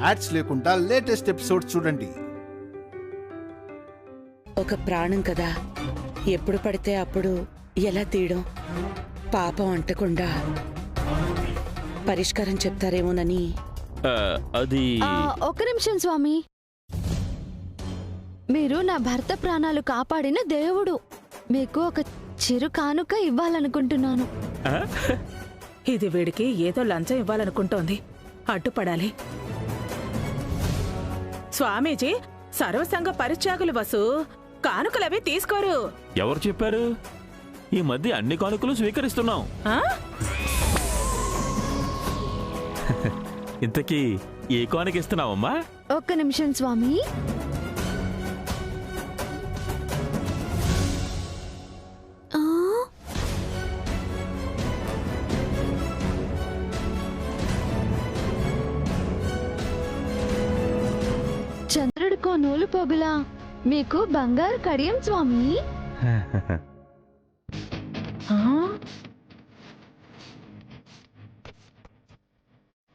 Ads లేకుండా latest episode చూడండి. ఒక ప్రాణం కదా, ఎప్పుడు పడితే అప్పుడు ఎలా తీయడం? పాపం అంటకుండా పరిష్కారం చెప్తారేమోనని. అది ఒక్క నిమిషం స్వామి, మీరు నా భర్త ప్రాణాలు కాపాడిన దేవుడు. మీకు ఒక చిరు కానుక ఇవ్వాలనుకుంటున్నాను. ఇది వీడికి ఏదో లంచం ఇవ్వాలనుకుంటోంది. అడ్డుపడాలి. స్వామీజీ సర్వసంగ పరిత్యాగులు వసు, కానుకలవి తీసుకోరు. ఎవరు చెప్పారు? ఈ మధ్య అన్ని కానుకలు స్వీకరిస్తున్నాం. ఇంతకీ ఏ కానుక ఇస్తున్నావమ్మా? ఒక్క నిమిషం స్వామి. చంద్రుడికో నూలు పోగులా మీకు బంగారు కడియం స్వామి.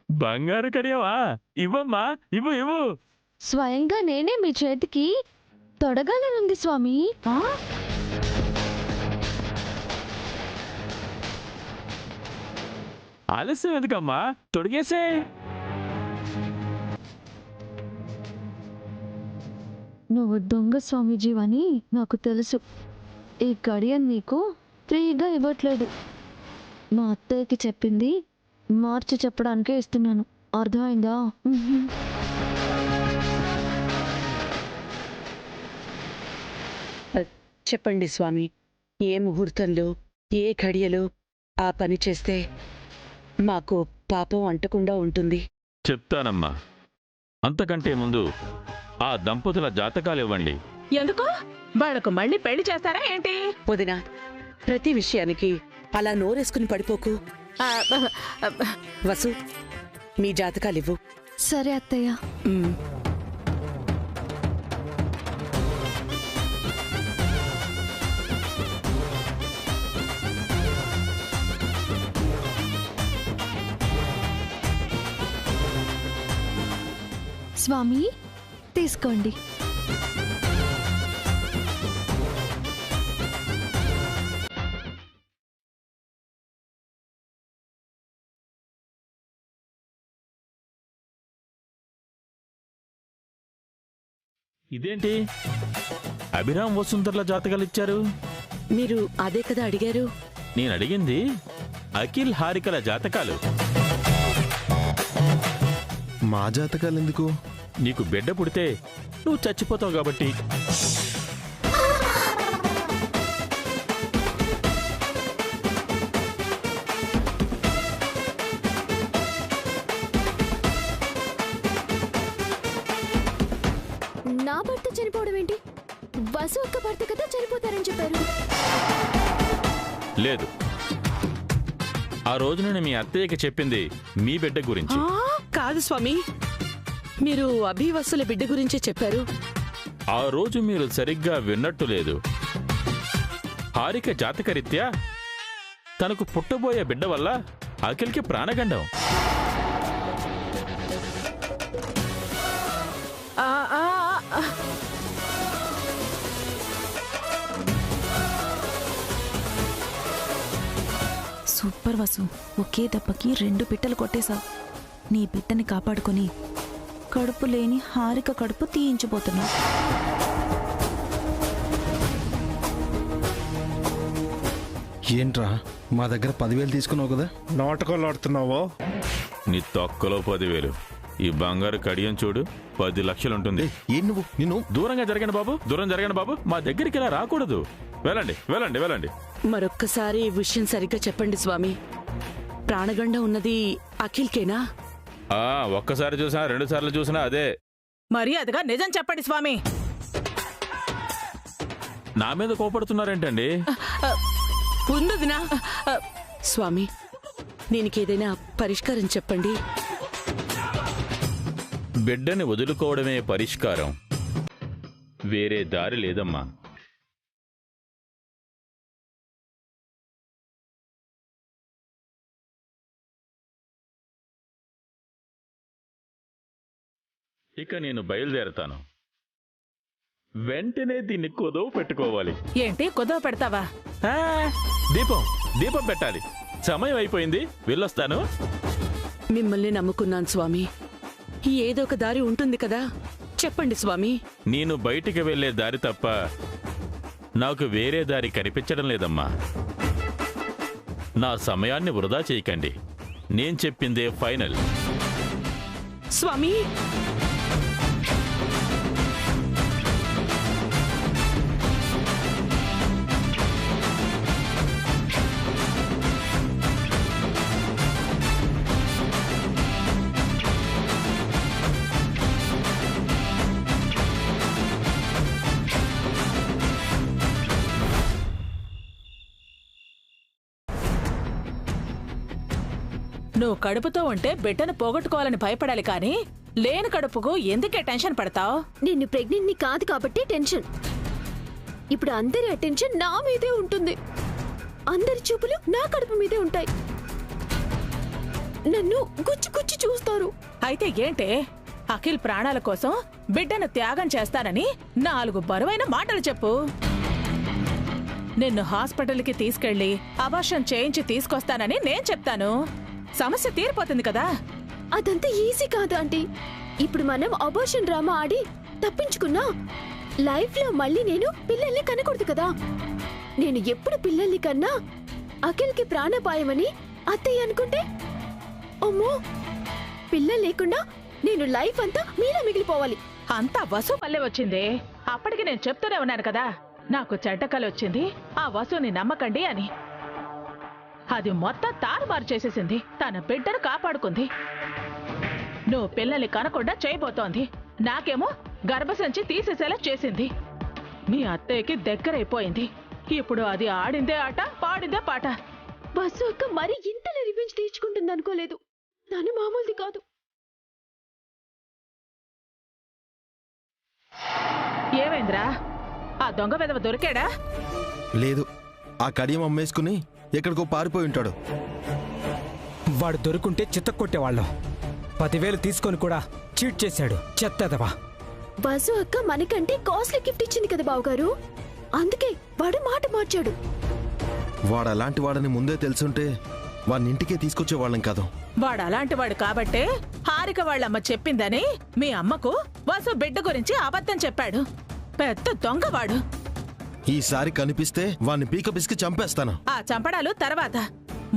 బంగారు కడియవా? ఇవ్వమ్మా, ఇవ్వు ఇవ్వు. స్వయంగా నేనే మీ చేతికి తొడగాలనుంది స్వామి. ఆలస్యం ఎందుకమ్మా, తొడిగేసే. నువ్వు దొంగ స్వామీజీవని నాకు తెలుసు. ఈ గడియం నీకు ఫ్రీగా ఇవ్వట్లేదు. మా అత్తయ్యకి చెప్పింది మార్చి చెప్పడానికే ఇస్తున్నాను. అర్థమైందా? చెప్పండి స్వామి, ఏ ముహూర్తంలో ఏ ఘడియలో ఆ పని చేస్తే మాకు పాపం అంటకుండా ఉంటుంది? చెప్తానమ్మా. అంతకంటే ముందు ఆ దంపతుల జాతకాలు ఇవ్వండి. ఎందుకు? వాళ్లకు మళ్ళీ పెళ్లి చేస్తారా ఏంటి? వదినా, ప్రతి విషయానికి అలా నోరేసుకుని పడిపోకు. వసు, మీ జాతకాలివ్వు. సరే అత్తయ్య. స్వామి తీసుకోండి. ఇదేంటి అభిరామ్ వసుంధరల జాతకాలు ఇచ్చారు? మీరు అదే కదా అడిగారు? నేను అడిగింది అఖిల్ హారికల జాతకాలు. మా జాతకాలు ఎందుకు? నీకు బిడ్డ పుడితే నువ్వు చచ్చిపోతావు కాబట్టి. నా భర్త చనిపోవడం ఏంటి? వసు ఒక్క భర్త కదా చనిపోతారని చెప్పారు. లేదు, ఆ రోజు నేను మీ అత్తయ్యకి చెప్పింది మీ బిడ్డ గురించి. కాదు స్వామి, మీరు అభివసుల బిడ్డ గురించే చెప్పారు. ఆ రోజు మీరు సరిగ్గా విన్నట్టు లేదు. హారిక జాతకరీత్యా తనకు పుట్టబోయే బిడ్డ వల్ల అఖిల్కి ప్రాణగండం. సూపర్ వసు, ఒకే దెబ్బకి 2 పిట్టలు కొట్టేశావు. నీ బిడ్డని కాపాడుకొని కడుపు లేని హారిక కడుపు తీయించిపోతున్నావు. ఏంట్రా, మా దగ్గర 10,000 తీసుకున్నావు కదా? నాటకాలు ఆడుతున్నావో? నీ తొక్కలో 10,000. ఈ బంగారు కడియం చూడు, 10 లక్షలుంటుంది. ఏం నువ్వు? నిన్ను దూరంగా జరగండి బాబు, దూరం జరగండి బాబు. మా దగ్గరికి ఇలా రాకూడదు. వెళ్ళండి వెళ్ళండి వెళ్ళండి. మరొక్కసారి ఈ విషయం సరిగ్గా చెప్పండి స్వామి. ప్రాణగండం ఉన్నది అఖిల్కేనా? ఒక్కసారి చూసినా 2 సార్లు చూసినా అదే. మర్యాదగా నిజం చెప్పండి స్వామి. నా మీద కోపడుతున్నారేంటండి? ఉందదినా. స్వామి, దీనికేదైనా పరిష్కారం చెప్పండి. బిడ్డని వదులుకోవడమే పరిష్కారం, వేరే దారి లేదమ్మా. ఇక నేను బయలుదేరతాను. వెంటనే దీన్ని కుదవ పెట్టుకోవాలి. ఏంటి కుదవ పెడతావా? ఆ, దీపం దీపం పెట్టాలి. సమయం అయిపోయింది, వెళ్ళొస్తాను. మిమ్మల్ని నమ్ముకున్నాను స్వామి. ఏదో ఒక దారి ఉంటుంది కదా, చెప్పండి స్వామి. నేను బయటికి వెళ్ళే దారి తప్ప నాకు వేరే దారి కనిపించడం లేదమ్మా. నా సమయాన్ని వృధా చేయకండి. నేను చెప్పిందే ఫైనల్. స్వామి, నువ్వు కడుపుతో ఉంటే బిడ్డను పోగొట్టుకోవాలని భయపడాలి కానీ లేని కడుపుకు ఎందుకే టెన్షన్ పడతావు? నేను ప్రెగ్నెంట్ ని కాదు కాబట్టి టెన్షన్. ఇప్పుడు అందరి అటెన్షన్ నా మీదే ఉంటుంది. అందరి చూపులు నా కడుపు మీదే ఉంటాయి. నన్ను గుచ్చి గుచ్చి చూస్తారు. అయితే ఏంటే, అఖిల్ ప్రాణాల కోసం బిడ్డను త్యాగం చేస్తానని 4 బరువైన మాటలు చెప్పు. నిన్ను హాస్పిటల్కి తీసుకెళ్లి అబార్షన్ చేయించి తీసుకొస్తానని నేను చెప్తాను. సమస్య తీరిపోతుంది కదా. అదంతా ఈజీ కాదు ఆంటీ. ఇప్పుడు మనం అబార్షన్ డ్రామా ఆడి తప్పించుకున్నా లైఫ్ లో మళ్ళీ నేను పిల్లల్ని కనకూడదు కదా. నేను ఎప్పుడు పిల్లల్ని కన్నా అఖిల్కి ప్రాణాపాయమని అత్తయ్య అనుకుంటే, అమ్మో, పిల్లలు లేకుండా నేను లైఫ్ అంతా మీలా మిగిలిపోవాలి. అంతా వసు వల్లే వచ్చింది. అప్పటికి నేను చెప్తూనే ఉన్నాను కదా, నాకు చెడ్డకలు వచ్చింది, ఆ వసుని నమ్మకండి అని. అది మొత్తం తారుమారు చేసేసింది. తన బిడ్డను కాపాడుకుంది. నువ్వు పిల్లల్ని కనకుండా చేయబోతోంది. నాకేమో గర్భసంచి తీసేసేలా చేసింది. మీ అత్తయ్యకి దగ్గరైపోయింది. ఇప్పుడు అది ఆడిందే ఆట, పాడిందే పాట. బస్సు అక్క మరి ఇంతలో రివెంజ్ తీర్చుకుంటుంది అనుకోలేదు. తను మామూలుది కాదు. ఏమైందిరా? ఆ దొంగ వెధవ దొరికాడా? లేదు, ఆ కడియం అమ్మేసుకుని ఎక్కడికో పారిపోయి ఉంటాడు. వాడు దొరుకుంటే చిత్తకొట్టేవాళ్ళం. 10,000 తీసుకొని కూడా చీట్ చేశాడు, చెత్తదవా. బస్సు అక్క మనకంటే కాస్ట్లీ గిఫ్ట్ ఇచ్చింది కదా బావగారు. అందుకే వాడు మాట మార్చాడు. వాడు అలాంటి వాడని ముందే తెలుసుంటే వాడిని ఇంటికే తీసుకొచ్చేవాళ్ళం కాదు. వాడు అలాంటి వాడు కాబట్టే హారిక వాళ్ళమ్మ చెప్పిందని మీ అమ్మకు వసు బిడ్డ గురించి అబద్ధం చెప్పాడు. పెద్ద దొంగవాడు. ఈసారి కనిపిస్తే వాడిని పీక పిసికి చంపేస్తాను. ఆ చంపడాలు తర్వాత.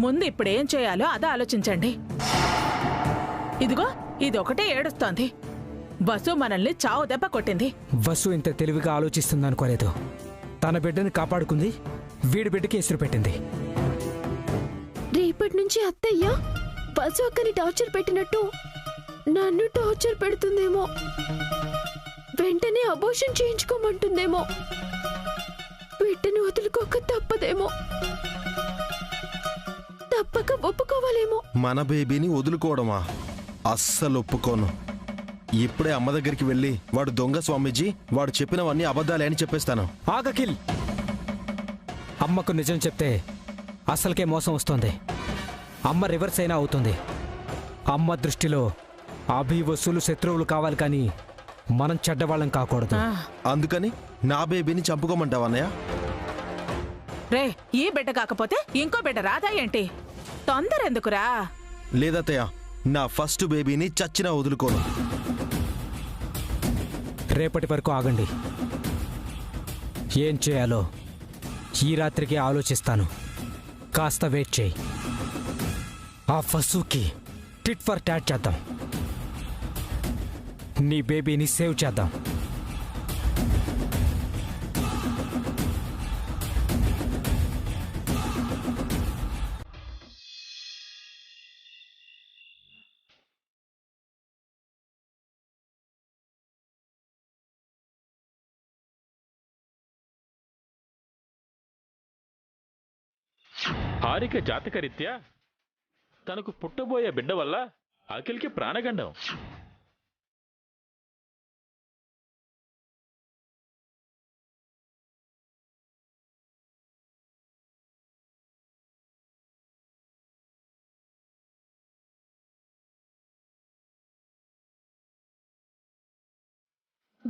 ముందు ఇప్పుడేం చేయాలో అదే ఆలోచించండి. ఇదిగో ఇదొకటే ఏడుస్తోంది. వసు మనల్ని చావు దెబ్బ కొట్టింది. వసు ఇంత తెలివిగా ఆలోచిస్తుందనుకోలేదు. తన బిడ్డని కాపాడుకుంది, వీడి బిడ్డకి ఎసురు పెట్టింది. రేపటి నుంచి అత్తయ్య బస్సు అక్కని టార్చర్ పెట్టినట్టు నన్ను టార్చర్ పెడుతుందేమో. వెంటనే అబోర్షన్ చేయించుకోమంటుందేమో. బిడ్డను వదులుకోక తప్పదేమో. తప్పక ఒప్పుకోవాలేమో. మన బేబీని వదులుకోవడమా? అస్సలు ఒప్పుకోను. ఇప్పుడే అమ్మ దగ్గరికి వెళ్ళి వాడు దొంగ స్వామీజీ, వాడు చెప్పినవన్నీ అబద్ధాలే అని చెప్పేస్తాను. ఆగకిల్, అమ్మకు నిజం చెప్తే అసలుకే మోసం వస్తుంది. అమ్మ రివర్స్ అయినా అవుతుంది. అమ్మ దృష్టిలో అభి వసూలు శత్రువులు కావాలి, కానీ మనం చెడ్డవాళ్ళం కాకూడదు. అందుకని నా బేబీని చంపుకోమంటావా అన్నయ్య? రే, ఈ బిడ్డ కాకపోతే ఇంకో బిడ్డ రాదా ఏంటి? తొందర ఎందుకురా? లేదత్తయ్య, నా ఫస్ట్ బేబీని చచ్చినా వదులుకోను. రేపటి వరకు ఆగండి. ఏం చేయాలో ఈ రాత్రికి ఆలోచిస్తాను. కాస్త వెయిట్ చేయి. ఆ ఫస్సుకి టిట్ ఫర్ టాట్ చేద్దాం. నీ బేబీని సేవ్ చేద్దాం. హారిక జాతకరీత్యా తనకు పుట్టబోయే బిడ్డ వల్ల అఖిల్కి ప్రాణగండం.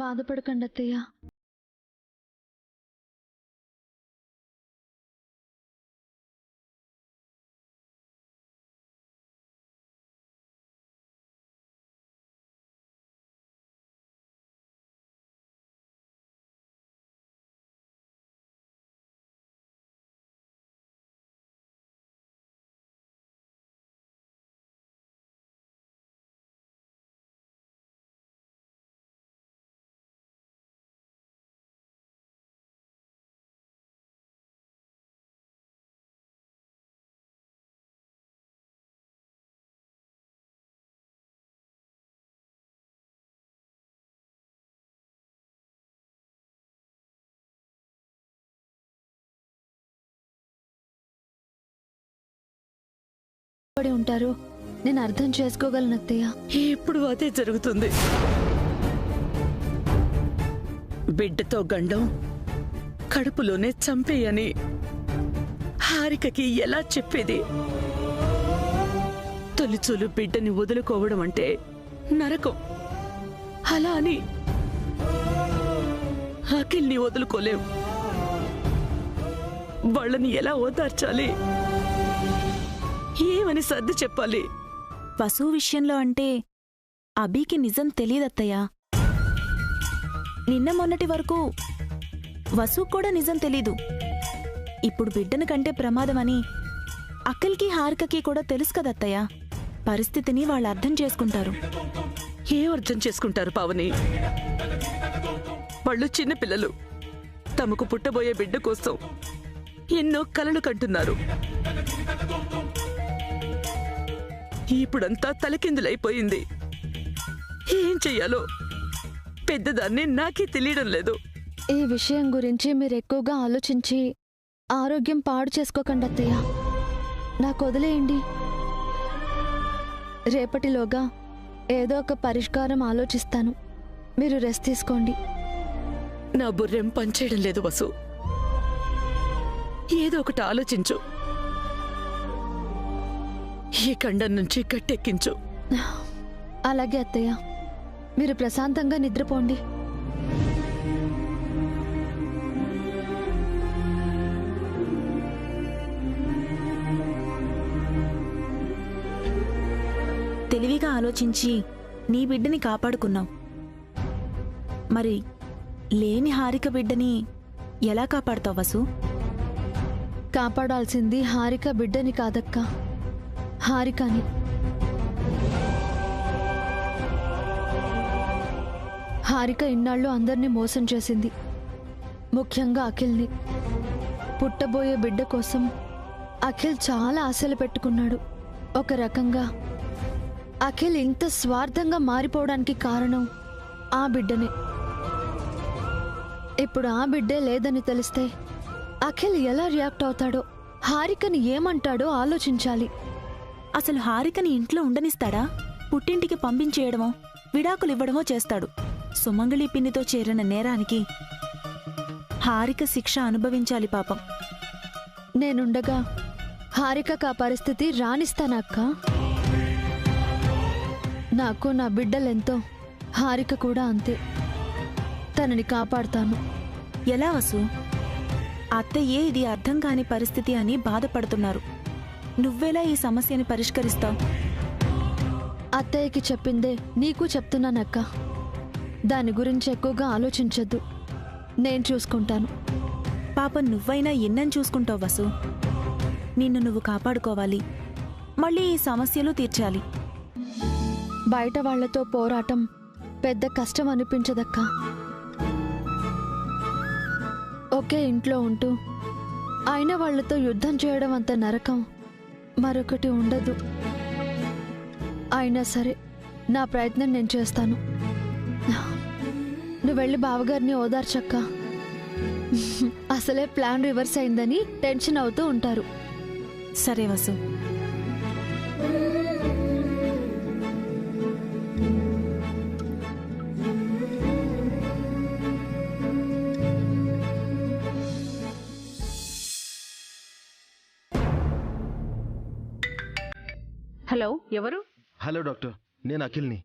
బాధపడకండి అత్తయ్య. పడి ఉంటారు, నేను అర్థం చేసుకోగలను అత్తయ్య. ఇప్పుడు అదే జరుగుతుంది. బిడ్డతో గండం కడుపులోనే చంపేయని హారికకి ఎలా చెప్పేది? తొలిచూలు బిడ్డని వదులుకోవడం అంటే నరకం. అలా అని అఖిల్ని వదులుకోలేం. వాళ్ళని ఎలా ఓదార్చాలి? ఏమని సర్ది చెప్పాలి? వసు విషయంలో అంటే అభికి నిజం తెలియదత్తయ్యా. నిన్న మొన్నటి వరకు వసు కూడా నిజం తెలీదు. ఇప్పుడు బిడ్డను కంటే ప్రమాదమని అఖిల్కి హారికకి కూడా తెలుసు కదత్తయ్యా. పరిస్థితిని వాళ్ళు అర్థం చేసుకుంటారు. ఏం అర్థం చేసుకుంటారు పావని? వాళ్ళు చిన్నపిల్లలు. తమకు పుట్టబోయే బిడ్డ కోసం ఎన్నో కలలు కంటున్నారు. ఇప్పుడంతా తలకిందులైపోయింది. ఏం చెయ్యాలో పెద్దదాన్ని నాకే తెలియడం లేదు. ఈ విషయం గురించి మీరు ఎక్కువగా ఆలోచించి ఆరోగ్యం పాడు చేసుకోకండి అత్తయ్య. నాకు వదిలేయండి. రేపటిలోగా ఏదో ఒక పరిష్కారం ఆలోచిస్తాను. మీరు రెస్ట్ తీసుకోండి. నా బుర్రెం పనిచేయడం లేదు వసు. ఏదో ఒకటి ఆలోచించు. ఈ ఖండం నుంచి గట్టెక్కించు. అలాగే అత్తయ్య, మీరు ప్రశాంతంగా నిద్రపోండి. తెలివిగా ఆలోచించి నీ బిడ్డని కాపాడుకున్నావు. మరి లేని హారిక బిడ్డని ఎలా కాపాడుతావు వసు? కాపాడాల్సింది హారిక బిడ్డని కాదక్క, హారికని. హారిక ఇన్నాళ్ళు అందర్నీ మోసం చేసింది, ముఖ్యంగా అఖిల్ని. పుట్టబోయే బిడ్డ కోసం అఖిల్ చాలా ఆశలు పెట్టుకున్నాడు. ఒక రకంగా అఖిల్ ఇంత స్వార్థంగా మారిపోవడానికి కారణం ఆ బిడ్డనే. ఇప్పుడు ఆ బిడ్డే లేదని తెలిస్తే అఖిల్ ఎలా రియాక్ట్ అవుతాడో, హారికని ఏమంటాడో ఆలోచించాలి. అసలు హారికని ఇంట్లో ఉండనిస్తాడా? పుట్టింటికి పంపించేయడమో విడాకులివ్వడమో చేస్తాడు. సుమంగళి పిన్నితో చేరిన నేరానికి హారిక శిక్ష అనుభవించాలి పాపం. నేనుండగా హారికకు ఆ పరిస్థితి రానిస్తానక్క. నాకు నా బిడ్డలెంతో, హారిక కూడా అంతే. తనని కాపాడుతాను. ఎలా వసు? అత్తయ్యే ఇది అర్థం కాని పరిస్థితి అని బాధపడుతున్నారు. నువ్వెలా ఈ సమస్యని పరిష్కరిస్తావు? అత్తయ్యకి చెప్పిందే నీకు చెప్తున్నానక్క. దాని గురించి ఎక్కువగా ఆలోచించొద్దు, నేను చూసుకుంటాను. పాపం నువ్వైనా ఎన్నని చూసుకుంటావు వసు? నిన్ను నువ్వు కాపాడుకోవాలి, మళ్ళీ ఈ సమస్యలు తీర్చాలి. బయట వాళ్లతో పోరాటం పెద్ద కష్టం అనిపించదక్క. ఒకే ఇంట్లో ఉంటూ అయిన వాళ్లతో యుద్ధం చేయడం అంత నరకం మరొకటి ఉండదు. అయినా సరే నా ప్రయత్నం నేను చేస్తాను. నువ్వు వెళ్ళి బావగారిని ఓదార్చక్క. అసలే ప్లాన్ రివర్స్ అయిందని టెన్షన్ అవుతూ ఉంటారు. సరే వసు. హలో, ఎవరు? హలో డాక్టర్, నేను అఖిల్ని.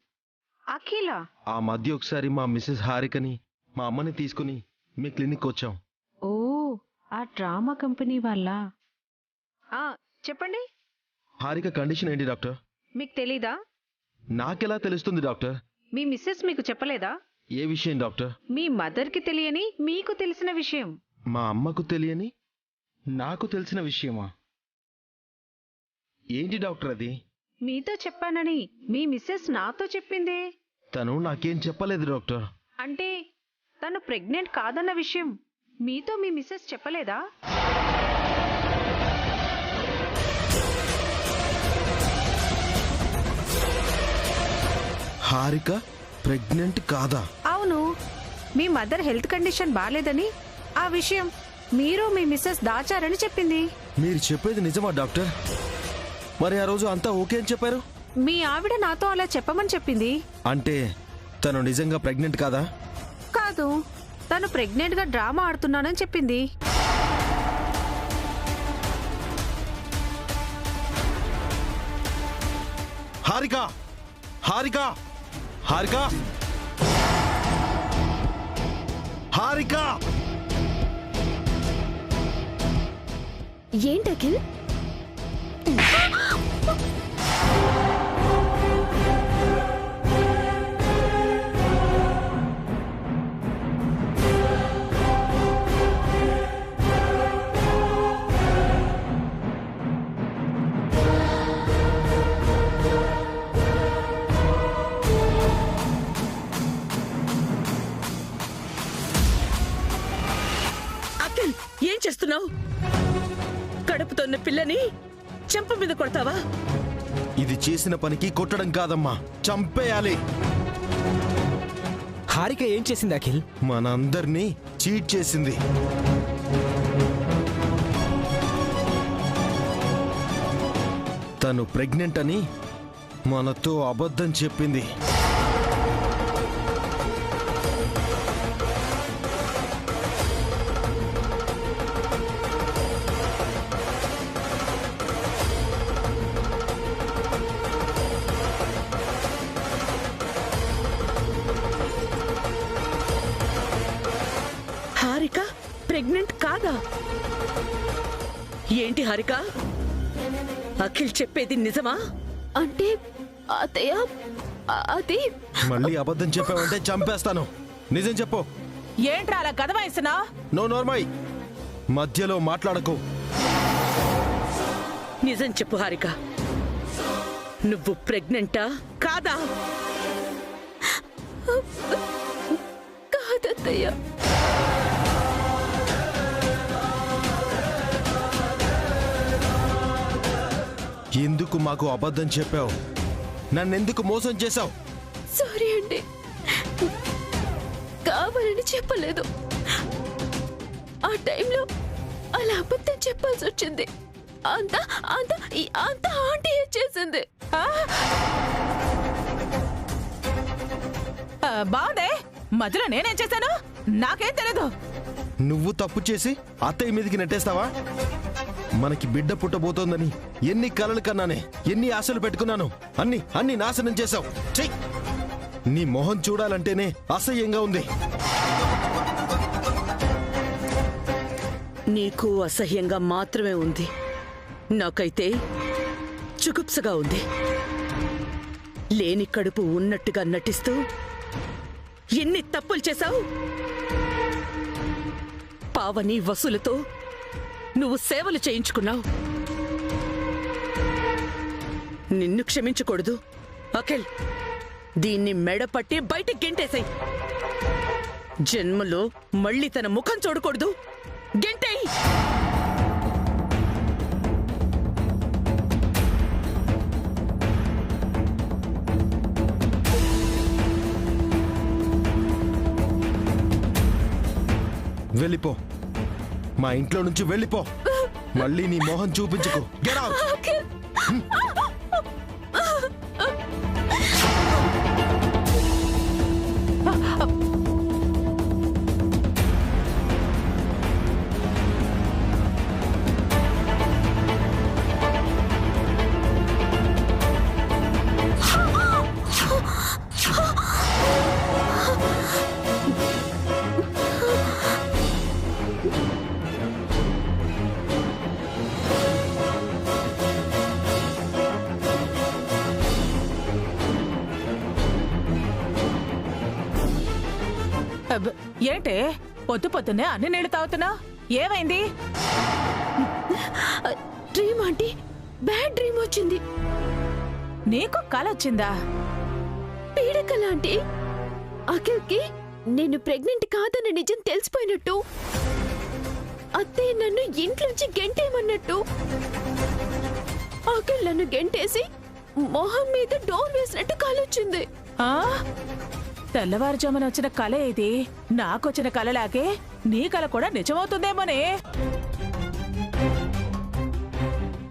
అఖిల ఆ మధ్య ఒకసారి మా మిస్సెస్ హారికని మా అమ్మని తీసుకుని మీ క్లినిక్ వచ్చాం. ఓ ఆ డ్రామా కంపెనీ వాళ్ళ చెప్పండి. హారిక కండిషన్ ఏంటి డాక్టర్? మీకు తెలీదా? నాకెలా తెలుస్తుంది డాక్టర్? మీ మిస్సెస్ మీకు చెప్పలేదా? ఏ విషయం డాక్టర్? మీ మదర్కి తెలియని మీకు తెలిసిన విషయం. మా అమ్మకు తెలియని నాకు తెలిసిన విషయమా? ఏంటి డాక్టర్ అది? మీతో చెప్పానని మీ మిస్సెస్ నాతో చెప్పిందే. తను నాకేం చెప్పలేదు డాక్టర్. అంటే తను ప్రెగ్నెంట్ కాదన్న విషయం మీతో మీ మిస్సెస్ చెప్పలేదా? హారిక ప్రెగ్నెంట్ కాదా? అవును, మీ మదర్ హెల్త్ కండిషన్ బాలేదని ఆ విషయం మీరు మీ మిస్సెస్ దాచారని చెప్పింది. మీరు చెప్పేది నిజమా డాక్టర్? మరి ఆ రోజు అంతా ఓకే అని చెప్పారు. మీ ఆవిడ నాతో అలా చెప్పమని చెప్పింది. అంటే తను నిజంగా ప్రెగ్నెంట్ కాదా? కాదు, తను ప్రెగ్నెంట్ గా డ్రామా ఆడుతున్నానని చెప్పింది. హారిక హారిక హారిక హారిక ఏంటి అఖిల్? అఖిల్, ఏం చేస్తున్నావు? కడుపుతోన్న పిల్లని చెంప మీద కొడతావా? ఇది చేసిన పనికి కొట్టడం కాదమ్మా, చంపేయాలి. హారిక ఏం చేసింది అఖిల్? మనందర్నీ చీట్ చేసింది. తను ప్రెగ్నెంట్ అని మనతో అబద్ధం చెప్పింది. హారిక ప్రెగ్నెంట్ కాదా? ఏంటి హారిక, అఖిల్ చెప్పేది నిజమా? అంటే అత్తయ్య, అది మళ్ళీ అబద్ధం చెప్పావంటే చంపేస్తాను. నిజం చెప్పు. ఏంట్రా అలా గదవాయిస్తున్నా? నో నోర్మై, మధ్యలో మాట్లాడకు. నిజం చెప్పు హారిక, నువ్వు ప్రెగ్నెంటా కాదా? కాదత్తయ్య. ఎందుకు మాకు అబద్ధం చెప్పావు? నన్నెందుకు మోసం చేశావు? సారీ అండి, కావాలని చెప్పలేదు. ఆ టైంలో అలా అబద్ధం చెప్పాల్సి వచ్చింది. అంతా అంతా అంతా ఆంటీ చేసింది. బాగుందే, మధ్యలో నేనేం చేశాను? నాకేం తెలీదు. నువ్వు తప్పు చేసి అత్తయ్య మీదకి నెట్టేస్తావా? మనకి బిడ్డ పుట్టబోతోందని ఎన్ని కలలు కన్నానే, ఎన్ని ఆశలు పెట్టుకున్నాను, అన్ని నాశనం చేశావు. చెయ్, నీ మొహం చూడాలంటేనే అసహ్యంగా ఉంది. నీకు అసహ్యంగా మాత్రమే ఉంది, నాకైతే చుగుప్సగా ఉంది. లేని కడుపు ఉన్నట్టుగా నటిస్తూ ఎన్ని తప్పులు చేశావు. పావని వసూలతో నువ్వు సేవలు చేయించుకున్నావు. నిన్ను క్షమించకూడదు అఖిల్. దీన్ని మెడపట్టి బయటికి గెంటేసాయి. జన్మలో మళ్ళీ తన ముఖం చూడకూడదు. గెంటేయ్. వెళ్ళిపో, మా ఇంట్లో నుంచి వెళ్ళిపో. మళ్ళీ నీ మొహం చూపించుకో. Get out. ఏంటే పొద్దు పొద్దున్నే అన్ని నీళ్లు తాగుతున్నావు? ఏమైంది? డ్రీమ్ ఆంటీ, బ్యాడ్ డ్రీమ్ వచ్చింది. నీకు కల వచ్చిందా? పీడకల ఆంటీ. అఖిల్కి నేను ప్రెగ్నెంట్ కాదన్న నిజం తెలిసిపోయినట్టు, అత్తయ్య నన్ను ఇంట్లోంచి గెంటేయమన్నట్టు, అఖిల్ నన్ను గెంటేసి మొహం మీద డోర్ వేసినట్టు కాలొచ్చింది. ఆ తెల్లవారుజామున వచ్చిన కల ఇది. నాకొచ్చిన కలలాగే నీ కల కూడా నిజమవుతుందేమోనే.